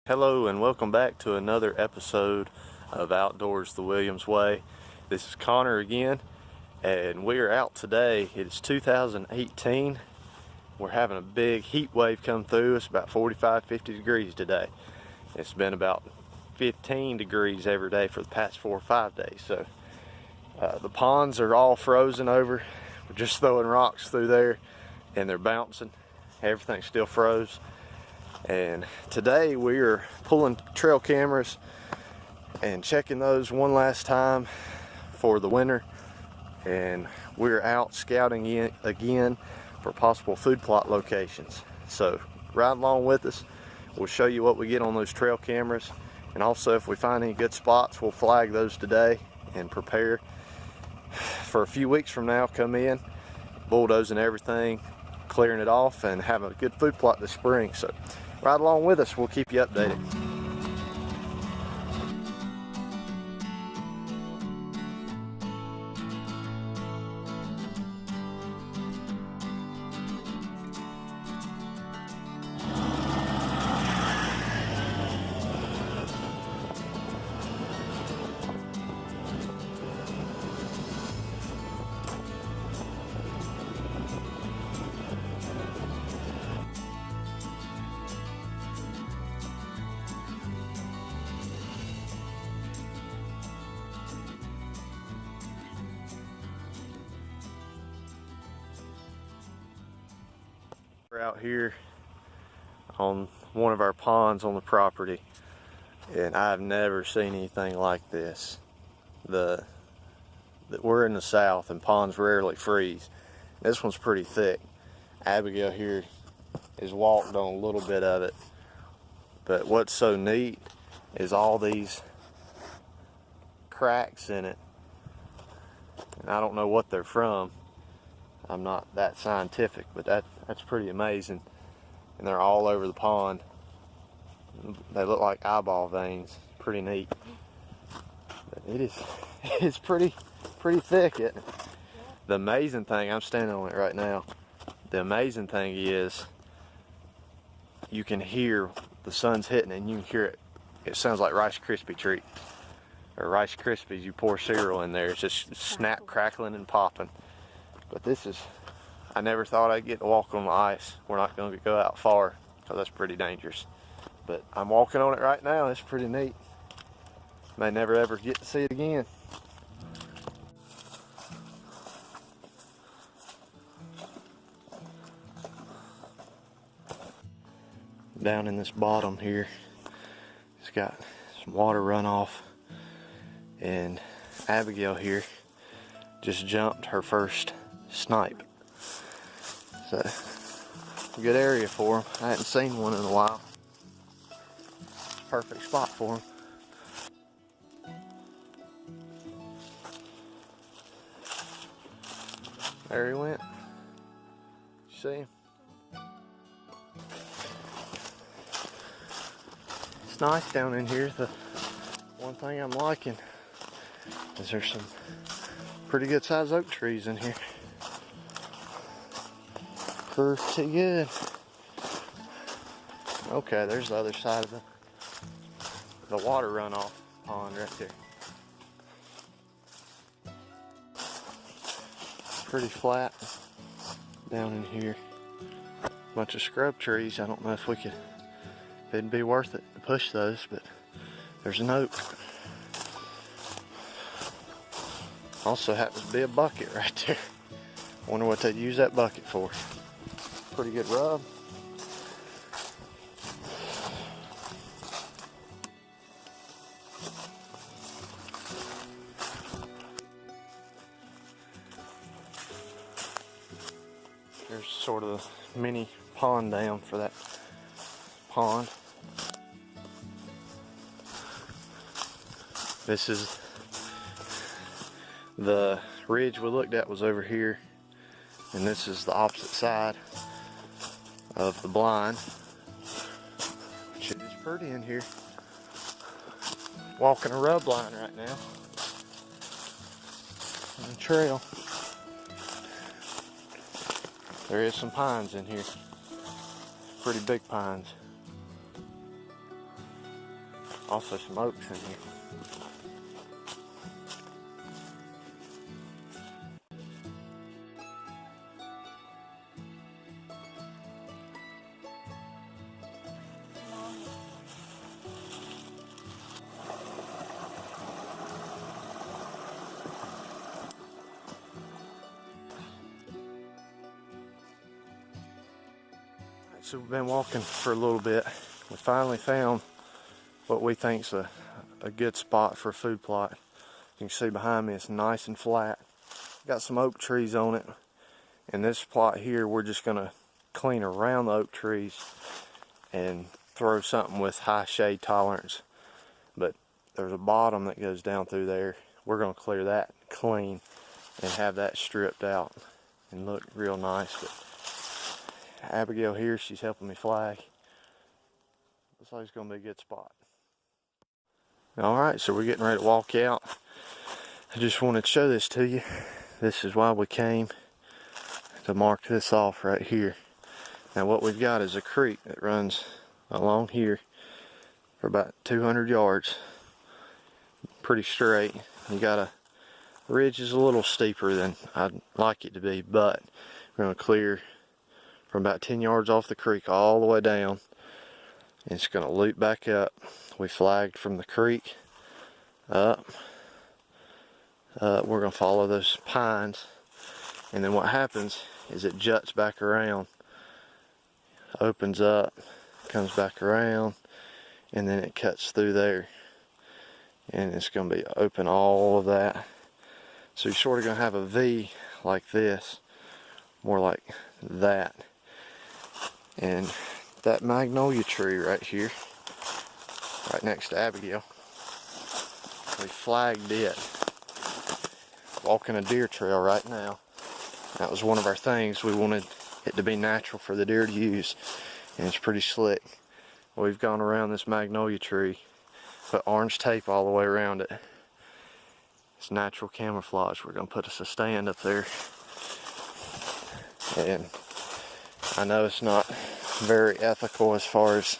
Hello and welcome back to another episode of Outdoors the Williams Way. This is Connor again, and we are out today. It's 2018. We're having a big heat wave come through. It's about 45-50 degrees today. It's been about 15 degrees every day for the past 4 or 5 days. So the ponds are all frozen over. We're just throwing rocks through there and they're bouncing. Everything's still froze. And today we are pulling trail cameras and checking those one last time for the winter, and we're out scouting again for possible food plot locations. So ride along with us. We'll show you what we get on those trail cameras, and also if we find any good spots, we'll flag those today and prepare for a few weeks from now. Come in, bulldozing everything, clearing it off, and having a good food plot this spring. So ride along with us, we'll keep you updated. We're out here on one of our ponds on the property, and I've never seen anything like this. We're in the south and ponds rarely freeze. This one's pretty thick. Abigail here has walked on a little bit of it, but what's so neat is all these cracks in it, and I don't know what they're from. I'm not that scientific, but that's pretty amazing. And they're all over the pond. They look like eyeball veins. Pretty neat. But it's pretty thick, isn't it? The amazing thing, I'm standing on it right now. The amazing thing is you can hear the sun's hitting and you can hear it. It sounds like Rice Krispie treat. Or Rice Krispies, you pour cereal in there. It's just snap, crackling, and popping. But I never thought I'd get to walk on the ice. We're not going to go out far because that's pretty dangerous. But I'm walking on it right now. It's pretty neat. May never ever get to see it again. Down in this bottom here, it's got some water runoff, and Abigail here just jumped her first snipe. So, good area for them. I hadn't seen one in a while. Perfect spot for them. There he went. See him? It's nice down in here. The one thing I'm liking is there's some pretty good sized oak trees in here. Pretty good. Okay, there's the other side of the water runoff pond right there. Pretty flat down in here. Bunch of scrub trees. I don't know if it'd be worth it to push those, but there's an oak. Also happens to be a bucket right there. Wonder what they'd use that bucket for. Pretty good rub. There's sort of a mini pond dam for that pond. This is the ridge we looked at was over here, and this is the opposite side of the blind, which is pretty in here. Walking a rub line right now on the trail. There is some pines in here, pretty big pines. Also some oaks in here. So we've been walking for a little bit. We finally found what we think's a good spot for a food plot. You can see behind me it's nice and flat. Got some oak trees on it. And this plot here, we're just gonna clean around the oak trees and throw something with high shade tolerance. But there's a bottom that goes down through there. We're gonna clear that clean and have that stripped out and look real nice. But Abigail here, she's helping me flag. Looks like it's gonna be a good spot. Alright, so we're getting ready to walk out. I just wanted to show this to you. This is why we came, to mark this off right here. Now what we've got is a creek that runs along here for about 200 yards. Pretty straight. You got a ridge is a little steeper than I'd like it to be, but we're going to clear from about 10 yards off the creek all the way down. And it's going to loop back up. We flagged from the creek up. We're going to follow those pines. And then what happens is it juts back around, opens up, comes back around, and then it cuts through there. And it's going to be open all of that. So you're sort of going to have a V like this, more like that. And that magnolia tree right here, right next to Abigail, we flagged it. Walking a deer trail right now. That was one of our things. We wanted it to be natural for the deer to use, and it's pretty slick. We've gone around this magnolia tree, put orange tape all the way around it. It's natural camouflage. We're going to put us a stand up there. And I know it's not very ethical as far as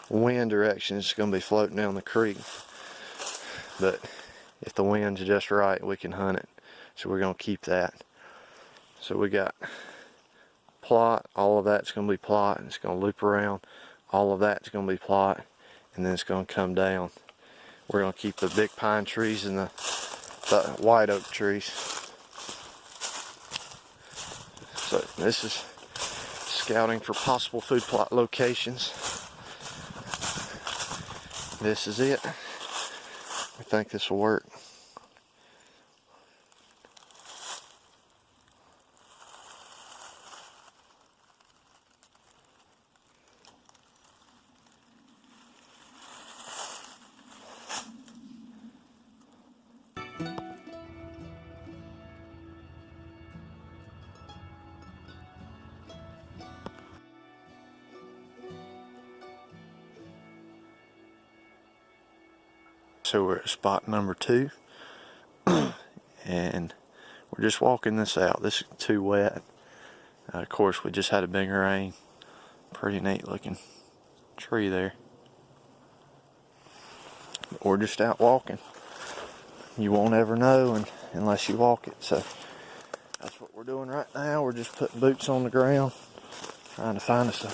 wind direction. It's going to be floating down the creek. But if the wind's just right, we can hunt it. So we're going to keep that. So we got plot. All of that's going to be plot. And it's going to loop around. All of that's going to be plot. And then it's going to come down. We're going to keep the big pine trees and the white oak trees. So this is scouting for possible food plot locations. This is it. I think this will work. So we're at spot number 2, and we're just walking this out. This is too wet. Of course, we just had a big rain. Pretty neat looking tree there. But we're just out walking. You won't ever know unless you walk it. So that's what we're doing right now. We're just putting boots on the ground, trying to find us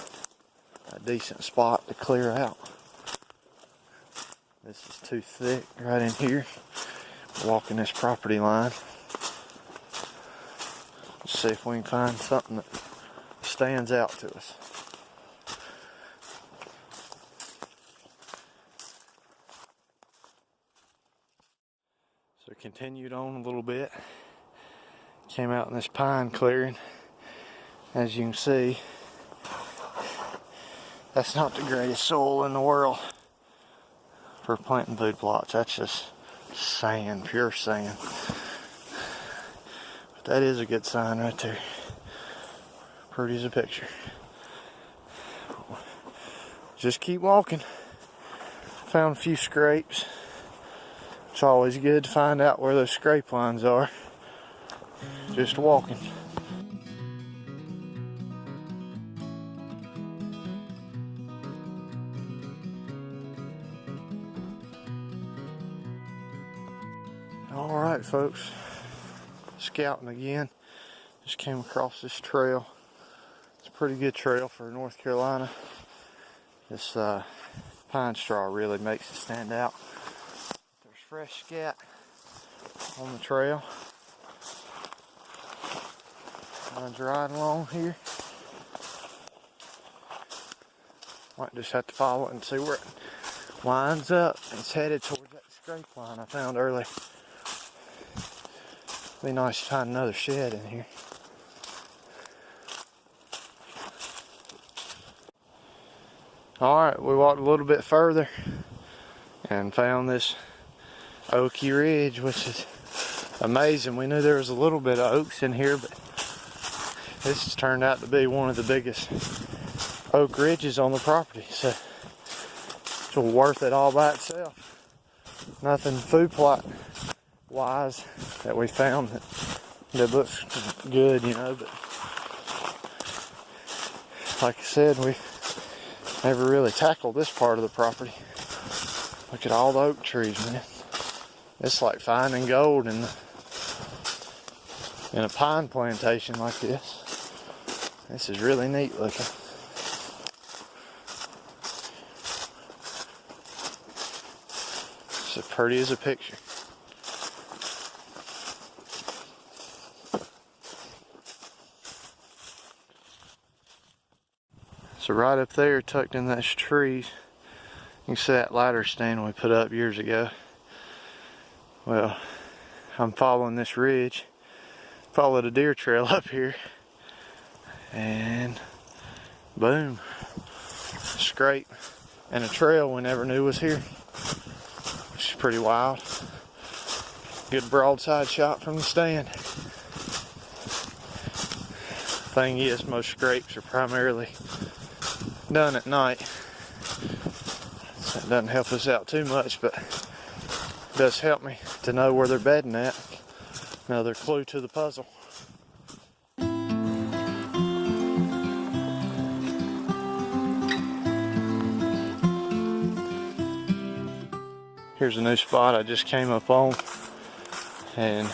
a decent spot to clear out. This is too thick right in here. We're walking this property line. Let's see if we can find something that stands out to us. So continued on a little bit. Came out in this pine clearing. As you can see, that's not the greatest soil in the world for planting food plots. That's just sand, pure sand. But that is a good sign right there. Pretty as a picture. Just keep walking. Found a few scrapes. It's always good to find out where those scrape lines are. Just walking. Alright folks, scouting again. Just came across this trail. It's a pretty good trail for North Carolina. This pine straw really makes it stand out. There's fresh scat on the trail. Runs right along here. Might just have to follow it and see where it winds up. It's headed towards that scrape line I found earlier. Be nice to find another shed in here. Alright, we walked a little bit further and found this Oaky Ridge, which is amazing. We knew there was a little bit of oaks in here, but this has turned out to be one of the biggest oak ridges on the property. So it's worth it all by itself. Nothing food plot wise that we found that looks good, you know, but like I said, we never really tackled this part of the property. Look at all the oak trees, man. It's like finding gold in a pine plantation like this. This is really neat looking. It's as pretty as a picture. So right up there, tucked in those trees, you can see that ladder stand we put up years ago. Well, I'm following this ridge, followed a deer trail up here, and boom, scrape and a trail we never knew was here, which is pretty wild. Good broadside shot from the stand. Thing is, most scrapes are primarily done at night. That doesn't help us out too much, but it does help me to know where they're bedding at. Another clue to the puzzle. Here's a new spot I just came up on, and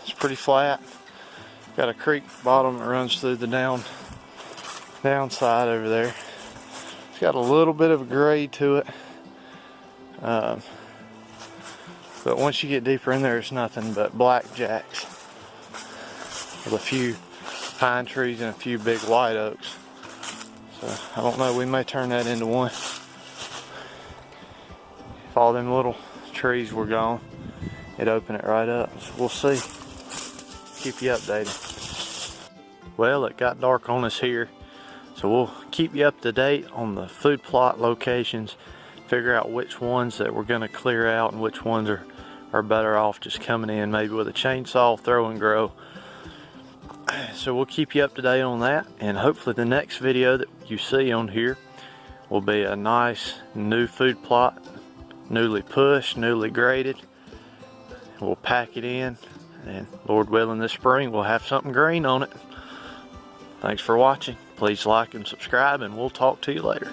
it's pretty flat. Got a creek bottom that runs through the downside over there. It's got a little bit of a grade to it, but once you get deeper in there, it's nothing but blackjacks with a few pine trees and a few big white oaks. So I don't know, we may turn that into one. If all them little trees were gone, it'd open it right up. So we'll see. Keep you updated. Well, it got dark on us here, so we'll keep you up to date on the food plot locations, figure out which ones that we're going to clear out and which ones are better off just coming in maybe with a chainsaw, throw and grow. So we'll keep you up to date on that, and hopefully the next video that you see on here will be a nice new food plot, newly pushed, newly graded. We'll pack it in, and Lord willing this spring we'll have something green on it. Thanks for watching. Please like and subscribe, and we'll talk to you later.